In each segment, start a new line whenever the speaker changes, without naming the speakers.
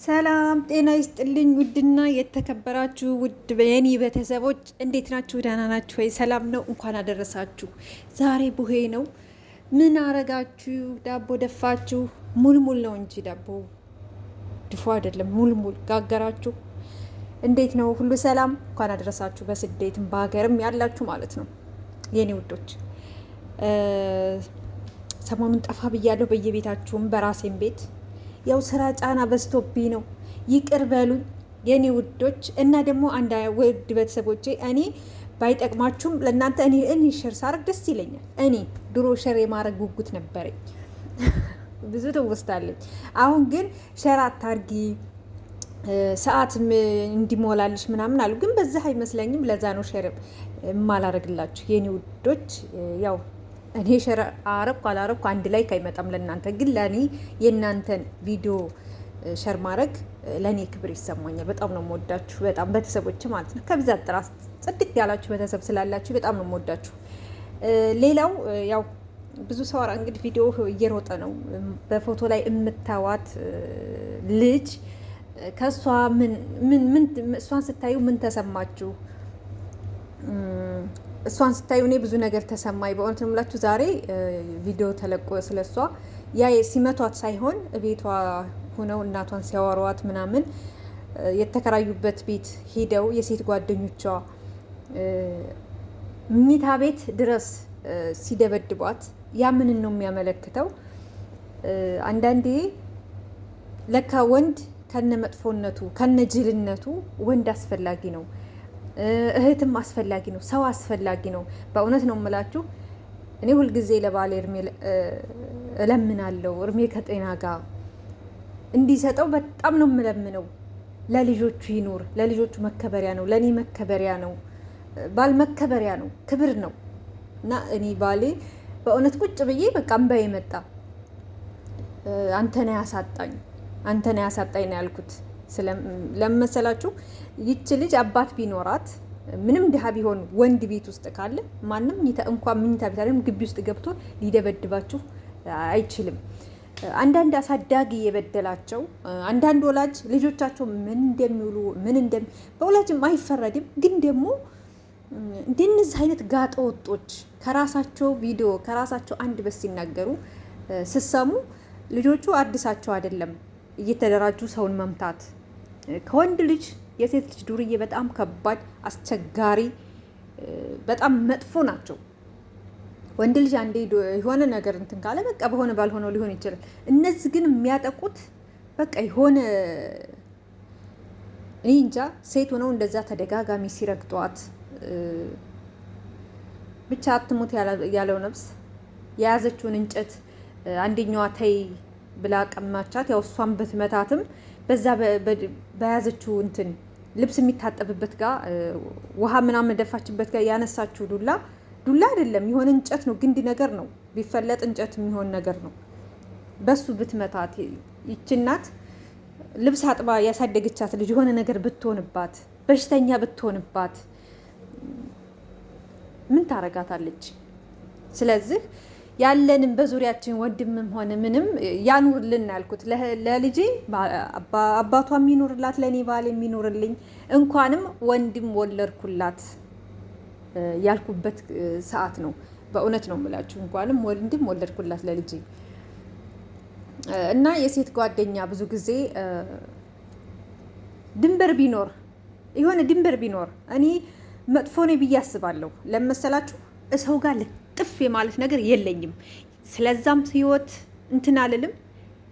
ሰላም ጤና ይስጥልኝ። ውድና የተከበራችሁ ውድ የኔ ቤተሰቦች እንዴት ናችሁ? ደህና ናችሁ ወይ? ሰላም ነው? እንኳን አደረሳችሁ። ዛሬ ቡሄ ነው። ምን አረጋችሁ? ዳቦ ደፋችሁ? ሙልሙል ነው እንጂ ዳቦ ድፎ አይደለም። ሙልሙል ጋገራችሁ? እንዴት ነው? ሁሉ ሰላም? እንኳን አደረሳችሁ። በስደትም በሀገርም ያላችሁ ማለት ነው የኔ ውዶች። ሰሞኑን ጠፋ ብያለሁ፣ በየቤታችሁም በራሴም ቤት ያው ስራ ጫና በዝቶብኝ ነው። ይቅር በሉኝ የኔ ውዶች። እና ደግሞ አንድ ውድ ቤተሰቦቼ እኔ ባይጠቅማችሁም ለእናንተ እኔ ሸር ሳረግ ደስ ይለኛል። እኔ ድሮ ሸር የማድረግ ጉጉት ነበረኝ፣ ብዙ ትውስታለኝ። አሁን ግን ሸር አታርጊ ሰዓት እንዲሞላልሽ ምናምን አሉ። ግን በዛ አይመስለኝም። ለዛ ነው ሸር የማላረግላችሁ የኔ ውዶች። ያው እኔ ሸር አረኩ አላረኩ አንድ ላይ አይመጣም ለእናንተ። ግን ለእኔ የእናንተን ቪዲዮ ሸር ማድረግ ለእኔ ክብር ይሰማኛል። በጣም ነው የምወዳችሁ፣ በጣም ቤተሰቦች ማለት ነው። ከብዛት ጥራት ጽድቅ ያላችሁ ቤተሰብ ስላላችሁ በጣም ነው የምወዳችሁ። ሌላው ያው ብዙ ሰው እንግዲህ ቪዲዮ እየሮጠ ነው። በፎቶ ላይ የምታዋት ልጅ ከእሷ እሷን ስታዩ ምን ተሰማችሁ? እሷን ስታዩ እኔ ብዙ ነገር ተሰማኝ። በእውነት ነው የምላችሁ። ዛሬ ቪዲዮ ተለቆ ስለሷ ያ ሲመቷት ሳይሆን ቤቷ ሆነው እናቷን ሲያወሯት ምናምን የተከራዩበት ቤት ሄደው የሴት ጓደኞቿ ምኝታ ቤት ድረስ ሲደበድቧት ያ ምንን ነው የሚያመለክተው? አንዳንዴ ለካ ወንድ ከነ መጥፎነቱ ከነ ጅልነቱ ወንድ አስፈላጊ ነው። እህትም አስፈላጊ ነው። ሰው አስፈላጊ ነው። በእውነት ነው የምላችሁ። እኔ ሁልጊዜ ለባሌ እርሜ እለምናለሁ፣ እርሜ ከጤና ጋር እንዲሰጠው በጣም ነው የምለምነው። ለልጆቹ ይኑር፣ ለልጆቹ መከበሪያ ነው፣ ለእኔ መከበሪያ ነው። ባል መከበሪያ ነው፣ ክብር ነው። እና እኔ ባሌ በእውነት ቁጭ ብዬ በቃ እምባዬ መጣ። አንተን ያሳጣኝ ነው ያልኩት። ለመሰላችሁ ይች ልጅ አባት ቢኖራት ምንም ድሃ ቢሆን ወንድ ቤት ውስጥ ካለ ማንም እንኳን ምኝታ ቤት አይደለም ግቢ ውስጥ ገብቶ ሊደበድባችሁ አይችልም። አንዳንድ አሳዳጊ የበደላቸው አንዳንድ ወላጅ ልጆቻቸው ምን እንደሚውሉ በወላጅም አይፈረድም። ግን ደግሞ እንደነዚህ አይነት ጋጠ ወጦች ከራሳቸው ቪዲዮ ከራሳቸው አንድ በስ ሲናገሩ ስሰሙ ልጆቹ አዲሳቸው አይደለም እየተደራጁ ሰውን መምታት። ከወንድ ልጅ የሴት ልጅ ዱርዬ በጣም ከባድ አስቸጋሪ፣ በጣም መጥፎ ናቸው። ወንድ ልጅ አንዴ የሆነ ነገር እንትን ካለ በቃ በሆነ ባልሆነው ሊሆን ይችላል። እነዚህ ግን የሚያጠቁት በቃ የሆነ እኔ እንጃ ሴት ሆነው እንደዛ ተደጋጋሚ ሲረግጧት ብቻ አትሙት ያለው ነፍስ የያዘችውን እንጨት አንደኛዋ ተይ ብላ ቀማቻት። ያው እሷን ብትመታትም በዛ በያዘችው እንትን ልብስ የሚታጠብበት ጋር ውሃ ምናምን ደፋችበት ጋር ያነሳችው ዱላ አይደለም፣ የሆነ እንጨት ነው፣ ግንድ ነገር ነው፣ ቢፈለጥ እንጨት የሚሆን ነገር ነው። በሱ ብትመታት ይቺ እናት ልብስ አጥባ ያሳደገቻት ልጅ የሆነ ነገር ብትሆንባት፣ በሽተኛ ብትሆንባት ምን ታረጋታለች? ስለዚህ ያለንም በዙሪያችን ወንድምም ሆነ ምንም ያኑርልን ያልኩት ለልጄ አባቷ የሚኖርላት ለኔ ባል የሚኖርልኝ እንኳንም ወንድም ወለድኩላት ያልኩበት ሰዓት ነው። በእውነት ነው የምላችሁ። እንኳንም ወንድም ወለድኩላት ለልጄ። እና የሴት ጓደኛ ብዙ ጊዜ የሆነ ድንበር ቢኖር እኔ መጥፎ ነኝ ብዬ አስባለሁ። ለመሰላችሁ ሰው ጋር ጥፍ የማለት ነገር የለኝም። ስለዛም ህይወት እንትን አልልም።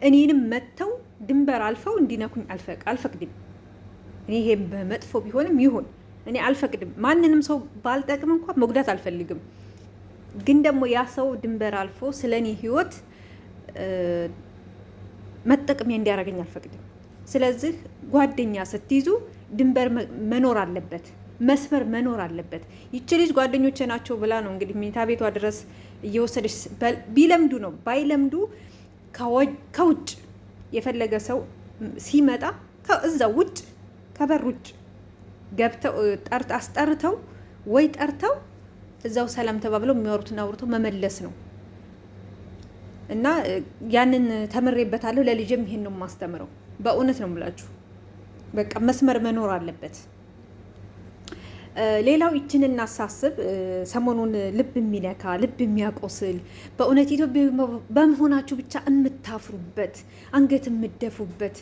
እኔንም መተው ድንበር አልፈው እንዲነኩኝ አልፈቅድም። እኔ ይሄ በመጥፎ ቢሆንም ይሁን እኔ አልፈቅድም። ማንንም ሰው ባልጠቅም እንኳን መጉዳት አልፈልግም። ግን ደግሞ ያ ሰው ድንበር አልፎ ስለ እኔ ህይወት መጠቀሚያ እንዲያደርገኝ አልፈቅድም። ስለዚህ ጓደኛ ስትይዙ ድንበር መኖር አለበት፣ መስመር መኖር አለበት። ይቺ ልጅ ጓደኞቼ ናቸው ብላ ነው እንግዲህ መኝታ ቤቷ ድረስ እየወሰደች ቢለምዱ ነው። ባይለምዱ ከውጭ የፈለገ ሰው ሲመጣ እዛ ውጭ ከበር ውጭ ገብተው አስጠርተው ወይ ጠርተው እዛው ሰላም ተባብለው የሚያወሩትን አውርተው መመለስ ነው። እና ያንን ተምሬበታለሁ። ለልጅም ይሄን ነው የማስተምረው። በእውነት ነው የምላችሁ። በቃ መስመር መኖር አለበት። ሌላው ይችን እናሳስብ። ሰሞኑን ልብ የሚነካ ልብ የሚያቆስል በእውነት ኢትዮጵያ በመሆናችሁ ብቻ የምታፍሩበት አንገት የምደፉበት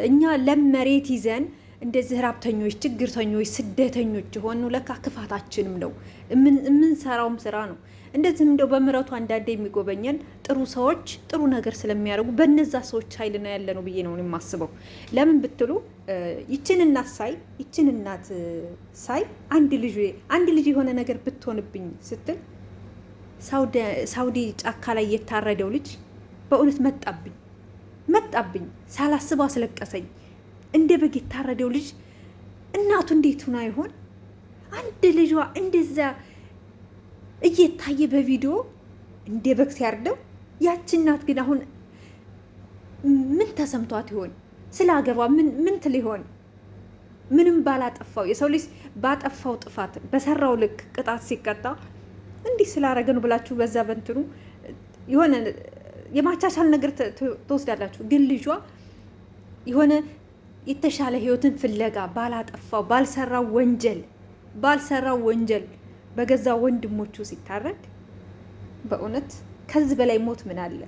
እኛ ለም መሬት ይዘን እንደዚህ ራብተኞች፣ ችግርተኞች፣ ስደተኞች የሆኑ ለካ ክፋታችንም ነው የምንሰራውም ስራ ነው። እንደዚህም እንደው በምሕረቱ አንዳንዴ የሚጎበኘን ጥሩ ሰዎች ጥሩ ነገር ስለሚያደርጉ በነዛ ሰዎች ኃይል ነው ያለ ነው ብዬ ነው የማስበው። ለምን ብትሉ ይችን እናት ሳይ አንድ ልጅ የሆነ ነገር ብትሆንብኝ ስትል ሳውዲ ጫካ ላይ የታረደው ልጅ በእውነት መጣብኝ ሳላስበው አስለቀሰኝ። እንደ በግ የታረደው ልጅ እናቱ እንዴት ሆና ይሆን? አንድ ልጇ እንደዛ እየታየ በቪዲዮ እንደ በግ ሲያርደው፣ ያቺ እናት ግን አሁን ምን ተሰምቷት ይሆን? ስለ ሀገሯ ምን ትል ይሆን? ምንም ባላጠፋው የሰው ልጅ ባጠፋው ጥፋት በሰራው ልክ ቅጣት ሲቀጣ እንዲህ ስላረገ ነው ብላችሁ በዛ በንትኑ የሆነ የማቻቻል ነገር ትወስዳላችሁ። ግን ልጇ የሆነ የተሻለ ህይወትን ፍለጋ ባላጠፋው ባልሰራው ወንጀል በገዛ ወንድሞቹ ሲታረድ በእውነት ከዚህ በላይ ሞት ምን አለ?